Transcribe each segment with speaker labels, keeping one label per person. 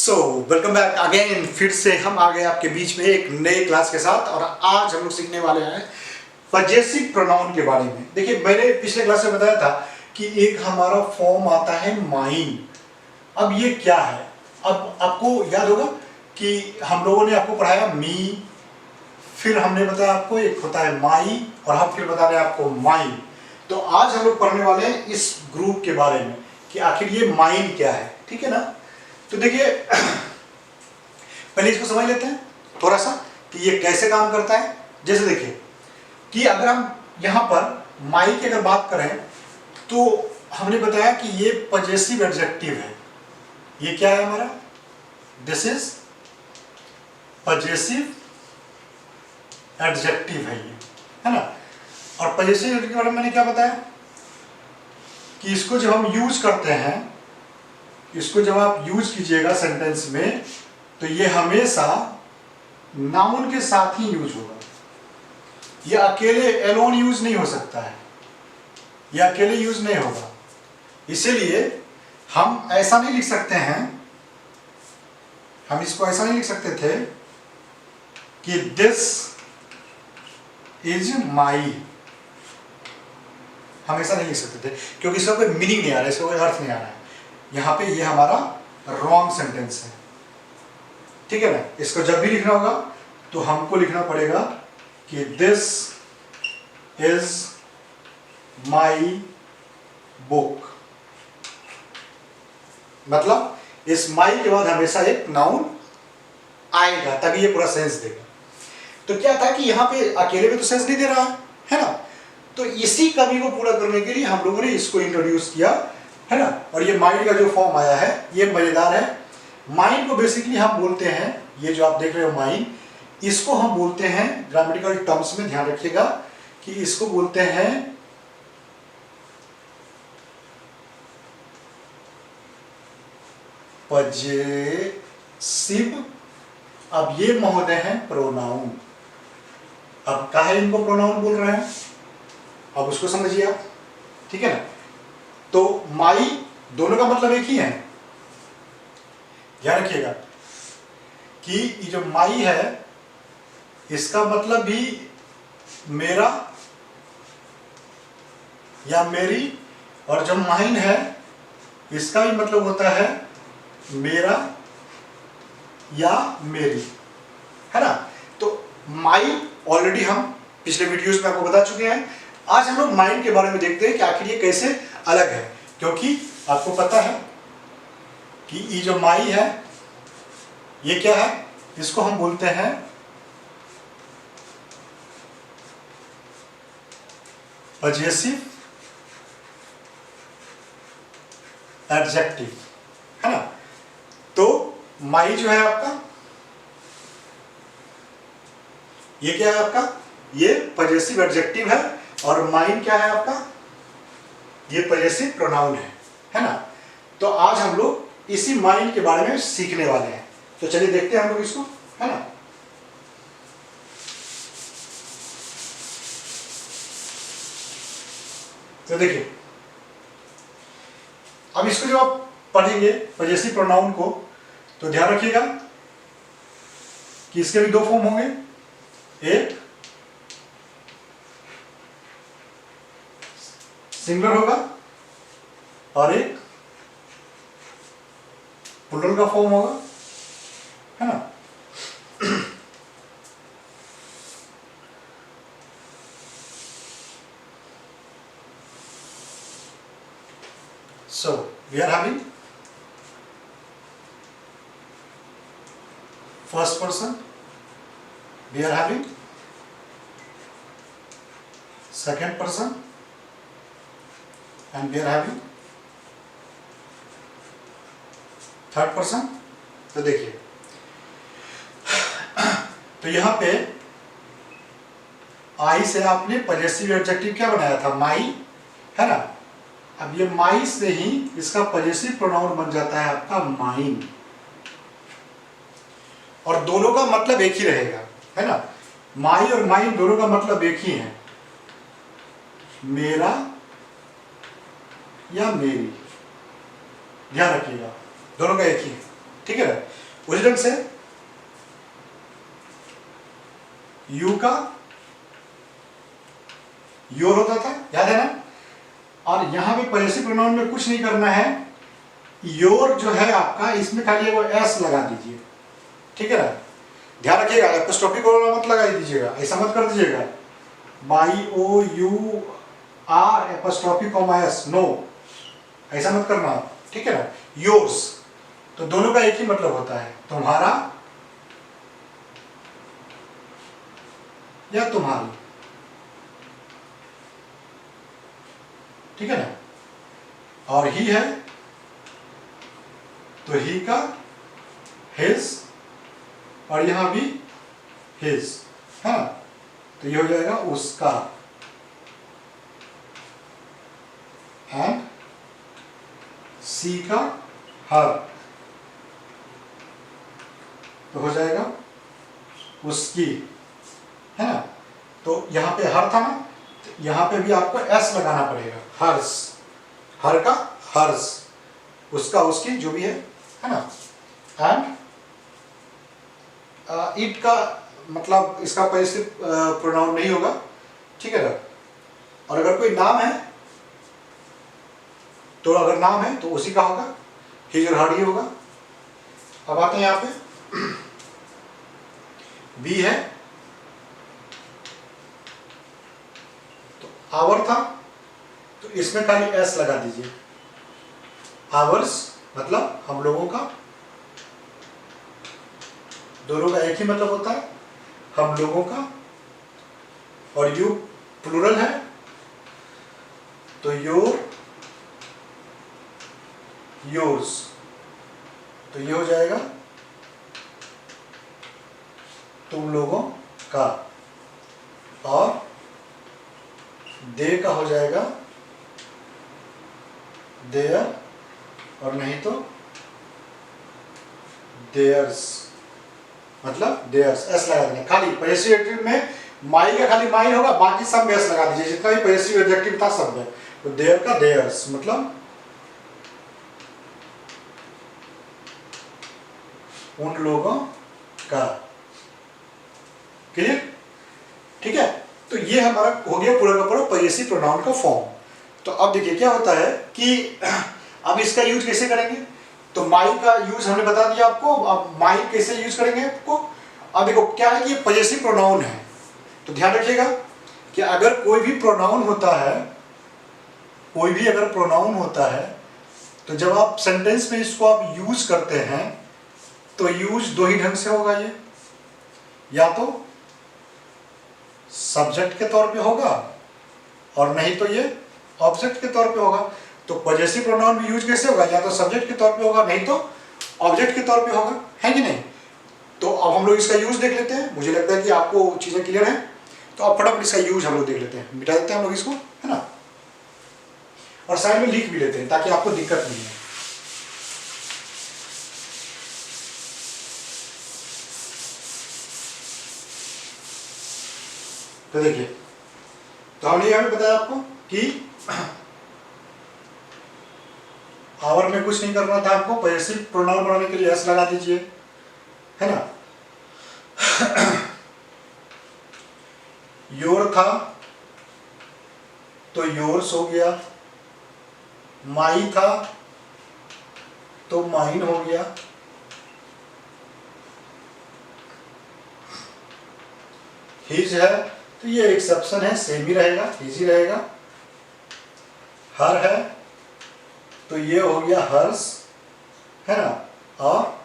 Speaker 1: So welcome back again. फिर से हम आ गए आपके बीच में एक नए क्लास के साथ और आज हम लोग सीखने वाले हैं पजेसिव प्रोनाउन के बारे में। देखिए, मैंने पिछले क्लास में बताया था कि एक हमारा फॉर्म आता है माइन। अब ये क्या है? अब आपको याद होगा कि हम लोगों ने आपको पढ़ाया मी, फिर हमने बताया आपको एक होता है माई और हम फिर बता रहे हैं आपको माइन। तो आज हम लोग पढ़ने वाले हैं इस ग्रुप के बारे में कि आखिर ये माइन क्या है। ठीक है ना? तो देखिए, पहले इसको समझ लेते हैं थोड़ा सा कि ये कैसे काम करता है। जैसे देखिए कि अगर हम यहाँ पर माई की अगर बात करें तो हमने बताया कि ये पजेसिव एडजेक्टिव है। ये क्या है हमारा? दिस इज पजेसिव एडजेक्टिव है ये, है ना। और पजेसिव एडजेक्टिव के बारे में मैंने क्या बताया कि इसको जब हम यूज करते हैं, इसको जब आप यूज कीजिएगा सेंटेंस में तो ये हमेशा नाउन के साथ ही यूज होगा। ये अकेले एलोन यूज नहीं हो सकता है, ये अकेले यूज नहीं होगा। इसीलिए हम ऐसा नहीं लिख सकते हैं, हम इसको ऐसा नहीं लिख सकते थे कि दिस इज माई। हम ऐसा नहीं लिख सकते थे क्योंकि इसका कोई मीनिंग नहीं आ रहा है, इसका कोई अर्थ नहीं आ रहा है। यहाँ पे ये हमारा रॉन्ग सेंटेंस है। ठीक है ना? इसको जब भी लिखना होगा तो हमको लिखना पड़ेगा कि दिस इज माई बुक। मतलब इस माई के बाद हमेशा एक नाउन आएगा तभी ये पूरा सेंस देगा। तो क्या था कि यहाँ पे अकेले में तो सेंस नहीं दे रहा है ना। तो इसी कमी को पूरा करने के लिए हम लोगों ने इसको इंट्रोड्यूस किया, है ना। और ये माइंड का जो फॉर्म आया है ये मजेदार है। माइंड को बेसिकली हम बोलते हैं, ये जो आप देख रहे हो माइंड, इसको हम बोलते हैं ग्रामेटिकल टर्म्स में, ध्यान रखिएगा कि इसको बोलते हैं पजेसिव। अब ये महोदय हैं प्रोनाउन। अब काहे इनको प्रोनाउन बोल रहे हैं, अब उसको समझिए आप। ठीक है ना? तो माई दोनों का मतलब एक ही है। ध्यान रखिएगा कि ये जो माई है इसका मतलब भी मेरा या मेरी, और जो माइन है इसका भी मतलब होता है मेरा या मेरी, है ना। तो माई ऑलरेडी हम पिछले वीडियोस में आपको बता चुके हैं। आज हम लोग माइंड के बारे में देखते हैं कि आखिर ये कैसे अलग है, क्योंकि आपको पता है कि ये जो माई है ये क्या है? इसको हम बोलते हैं पजेसिव एडजेक्टिव, है ना। तो माई जो है आपका, ये क्या है आपका? ये पजेसिव एडजेक्टिव है। और माइन क्या है आपका? ये पजेसिव प्रोनाउन है ना। तो आज हम लोग इसी माइन के बारे में सीखने वाले हैं। तो चलिए देखते हैं हम लोग इसको, है ना। तो देखिए, अब इसको जब आप पढ़ेंगे पजेसिव प्रोनाउन को तो ध्यान रखिएगा कि इसके भी दो फॉर्म होंगे, एक सिंगुलर होगा और एक प्लूरल का फॉर्म होगा, है ना। So we are having first person, we are having second person, and we are having third person. तो देखिए, तो यहां पे आई से आपने पजेसिव एडजेक्टिव क्या बनाया था? माई, है ना। अब ये माई से ही इसका पजेसिव प्रोनाउन बन जाता है आपका माइन, और दोनों का मतलब एक ही रहेगा, है ना। माई और माइन दोनों का मतलब एक ही है, मेरा या मेरी। ध्यान रखिएगा, दोनों का एक ही है। ठीक है ना। उसी ढंग से यू का योर होता था, याद है ना। और यहां पे पॉजेसिव प्रोनाउन में कुछ नहीं करना है, योर जो है आपका इसमें खाली वो एस लगा दीजिए, ठीक है ना। ध्यान रखिएगा एपोस्ट्रोफी को मत लगा दीजिएगा, ऐसा मत कर दीजिएगा by O U R apostrophe comma S, no ऐसा मत करना, ठीक है ना। योर्स तो दोनों का एक ही मतलब होता है, तुम्हारा या तुम्हारी, ठीक है ना। और ही है तो ही का हिज, और यहां भी हिज है ना, तो ये हो जाएगा उसका। एंड सी का हर, तो हो जाएगा उसकी, है ना। तो यहां पे हर था ना, तो यहां पे भी आपको एस लगाना पड़ेगा, हर्स, हर का हर्स, उसका उसकी जो भी है ना। एंड इट का मतलब इसका पॉजेसिव प्रोनाउन नहीं होगा, ठीक है ना। और अगर कोई नाम है तो अगर नाम है तो उसी का होगा, हिज और हर ही होगा। अब आते हैं यहाँ पे बी है तो आवर था, तो इसमें खाली एस लगा दीजिए। आवर्स मतलब हम लोगों का, दोनों का एक ही मतलब होता है, हम लोगों का। और यू प्लूरल है तो योर, योर्स, तो ये हो जाएगा तुम लोगों का। और दे का हो जाएगा देयर, और नहीं तो देयर्स, मतलब देयर्स, एस लगा देना। खाली पॉजेसिव एडजेक्टिव में माई का खाली माई होगा, बाकी सब में एस लगा दीजिए, जितना भी पॉजेसिव एडजेक्टिव था सब में। तो देयर का देयर्स मतलब उन लोगों का। क्लियर, ठीक है। तो ये हमारा हो गया पूरा का पूरा पॉजेसिव प्रोनाउन का फॉर्म। तो अब देखिए क्या होता है कि अब इसका यूज कैसे करेंगे। तो माई का यूज हमने बता दिया आपको, अब माई कैसे यूज करेंगे आपको। अब देखो क्या है कि पॉजेसिव प्रोनाउन है, तो ध्यान रखिएगा कि अगर कोई भी प्रोनाउन होता है, कोई भी अगर प्रोनाउन होता है, तो जब आप सेंटेंस में इसको आप यूज करते हैं तो यूज दो ही ढंग से होगा ये, या तो सब्जेक्ट के तौर पे होगा और नहीं तो ये ऑब्जेक्ट के तौर पे होगा। तो पॉजेसिव प्रोनाउन भी यूज कैसे होगा, या तो सब्जेक्ट के तौर पे होगा नहीं तो ऑब्जेक्ट के तौर पे होगा, है कि नहीं। तो अब हम लोग इसका यूज देख लेते हैं, मुझे लगता है कि आपको चीजें क्लियर हैं। तो अब फटाफट इसका यूज हम लोग देख लेते हैं, मिटा देते हैं हम लोग इसको, है ना। और साइड में लिख भी लेते हैं ताकि आपको दिक्कत नहीं है। तो देखिए, तो हमने यहां पे बताया आपको कि आवर में कुछ नहीं करना था आपको, पॉजेसिव प्रोनाउन बनाने के लिए एस लगा दीजिए, है ना। योर था तो योर्स हो गया, माई था तो माइन हो गया, हिज है तो ये एक्सेप्शन है, सेम ही रहेगा, हिज ही रहेगा। हर है तो ये हो गया हर्स, है ना। और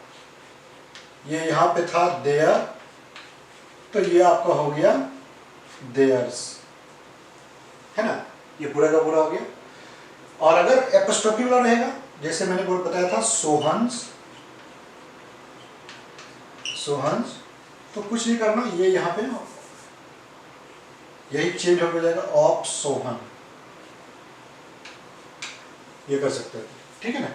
Speaker 1: ये यहां पे था देयर, तो ये आपका हो गया देयर्स, है ना। ये पूरा का पूरा हो गया। और अगर एपोस्ट्रोफी वाला रहेगा, जैसे मैंने बताया था सोहंस, सोहंस, तो कुछ नहीं करना, ये यहां पे यही चेंज हो जाएगा ऑफ सोहन, ये कर सकते हैं, ठीक है ना।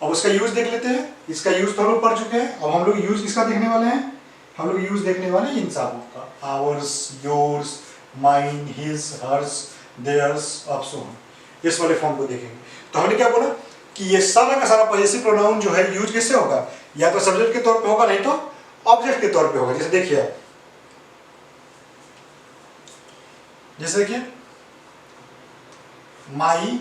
Speaker 1: अब उसका यूज देख लेते हैं। इसका यूज तो हम लोग पढ़ चुके हैं, अब हम लोग यूज किसका देखने वाले हैं, हम लोग यूज देखने वाले हैं इन सबों का, ours, yours, mine, his, hers, theirs, of Sohan, इस वाले फॉर्म को देखेंगे। तो हमने क्या बोला कि ये सारा का सारा पॉजेसिव प्रोनाउन जो है यूज कैसे होगा, या तो सब्जेक्ट के तौर पे होगा, नहीं तो ऑब्जेक्ट के तौर पे होगा। जैसे देखिए आप, जैसे कि माई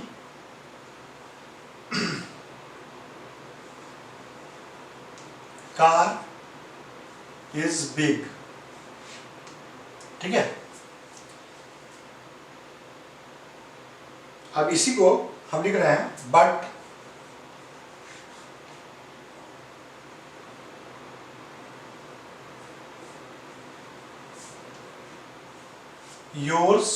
Speaker 1: कार इज बिग, ठीक है। अब इसी को हम लिख रहे हैं बट योर्स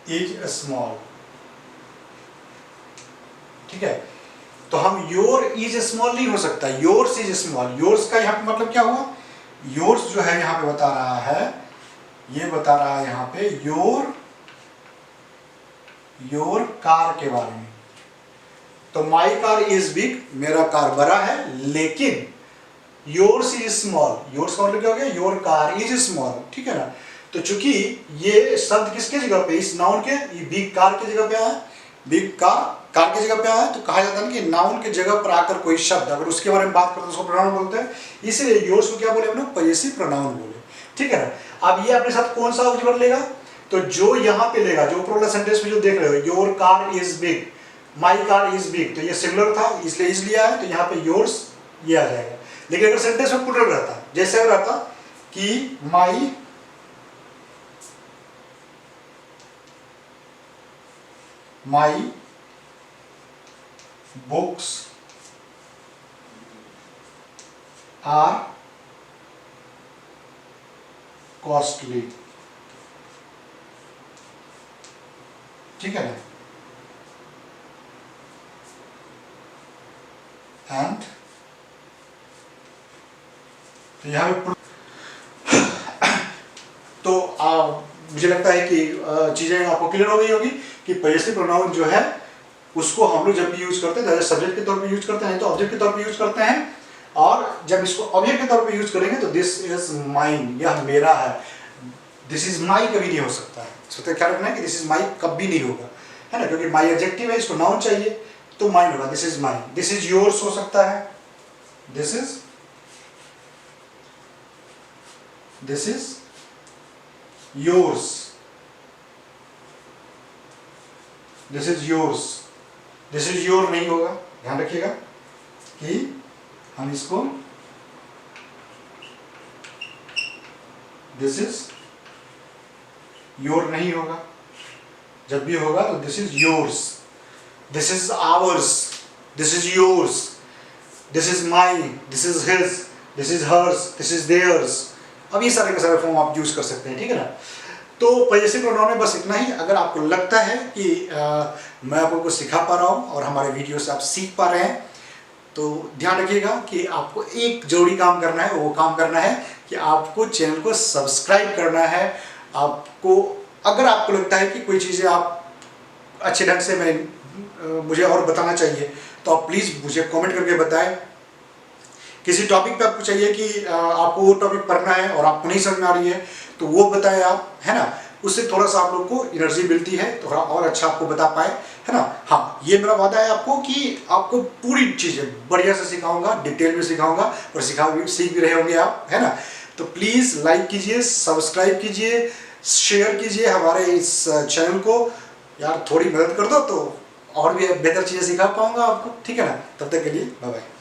Speaker 1: इज स्मॉल, ठीक है। तो हम योर इज स्मॉल नहीं हो सकता, योर्स इज स्मॉल। योर्स का यहां पे मतलब क्या हुआ, योर्स जो है यहां पे बता रहा है, ये बता रहा है यहां पे योर कार के बारे में। तो माई कार इज बिग, मेरा कार बड़ा है, लेकिन योर्स इज स्मॉल। योर्स का मतलब क्या हो गया, योर कार इज स्मॉल, ठीक है ना। तो चूंकि ये शब्द किसके जगह पे, इस नाउन के, ये बिग कार की जगह पे आया, बिग कार की जगह पे आया, तो कहा जाता है कि नाउन की जगह पर आकर कोई शब्द अगर उसके बारे में बात करते हैं उसको प्रोनाउन बोलते हैं। इसलिए योर्स को क्या बोले हम लोग, पजेसिव प्रोनाउन बोले, ठीक है ना। अब ये अपने साथ कौन सा ऑब्जेक्ट लेगा, तो जो यहाँ पे लेगा, जो ऊपर वाला सेंटेंस में जो देख रहे हो, your car is big, my car is big, तो ये सिंगुलर था इसलिए इज लिया है, तो यहाँ पे योर्स ये आ जाएगा। लेकिन अगर सेंटेंस में प्लूरल रहता, जैसे अगर रहता कि माई बुक्स आर कॉस्टली, ठीक है ना। एंड तो यहां पे तो मुझे लगता है कि चीजें आपको क्लियर हो गई होगी कि पजेसिव प्रोनाउन जो है उसको हम लोग जब भी यूज करते हैं सब्जेक्ट के तौर पे यूज करते हैं, तो ऑब्जेक्ट के तौर पे यूज करते हैं। और जब इसको ऑब्जेक्ट के तौर पे यूज करेंगे तो दिस इज माइन, यह मेरा है। दिस इज माई कभी नहीं हो सकता है, इसका ख्याल रखना है कि दिस इज माई कभी नहीं होगा, है ना, क्योंकि माई एडजेक्टिव है, इसको नाउन चाहिए तो माइन होगा, this is mine. This is yours हो सकता है, this is yours, this is yours, this is your नहीं होगा। ध्यान रखिएगा कि हम इसको दिस इज योर नहीं होगा, जब भी होगा तो this is yours, this is ours, this is yours, this is mine, this is his, this is hers, this is theirs. अब ये सारे के सारे फॉर्म आप यूज कर सकते हैं, ठीक है ना। तो पजेसिव प्रोनाउन में बस इतना ही। अगर आपको लगता है कि मैं आपको कुछ सिखा पा रहा हूँ और हमारे वीडियो से आप सीख पा रहे हैं, तो ध्यान रखिएगा कि आपको एक जरूरी काम करना है। वो काम करना है कि आपको चैनल को सब्सक्राइब करना है। आपको अगर आपको लगता है कि कोई चीज़ें आप अच्छे ढंग से मुझे और बताना चाहिए, तो आप प्लीज़ मुझे कमेंट करके बताएं। किसी टॉपिक पे आपको चाहिए कि आपको वो टॉपिक पढ़ना है और आपको नहीं समझ में आ रही है, तो वो बताएं आप, है ना। उससे थोड़ा सा आप लोग को एनर्जी मिलती है, थोड़ा और अच्छा आपको बता पाए, है ना। हाँ, ये मेरा वादा है आपको कि आपको पूरी चीज़ें बढ़िया से सिखाऊंगा, डिटेल में सिखाऊंगा, और सीख भी रहे होंगे आप, है ना। तो प्लीज़ लाइक कीजिए, सब्सक्राइब कीजिए, शेयर कीजिए हमारे इस चैनल को। यार थोड़ी मदद कर दो तो और भी बेहतर चीज़ें सिखा पाऊंगा आपको, ठीक है ना। तब तक के लिए बाय बाय।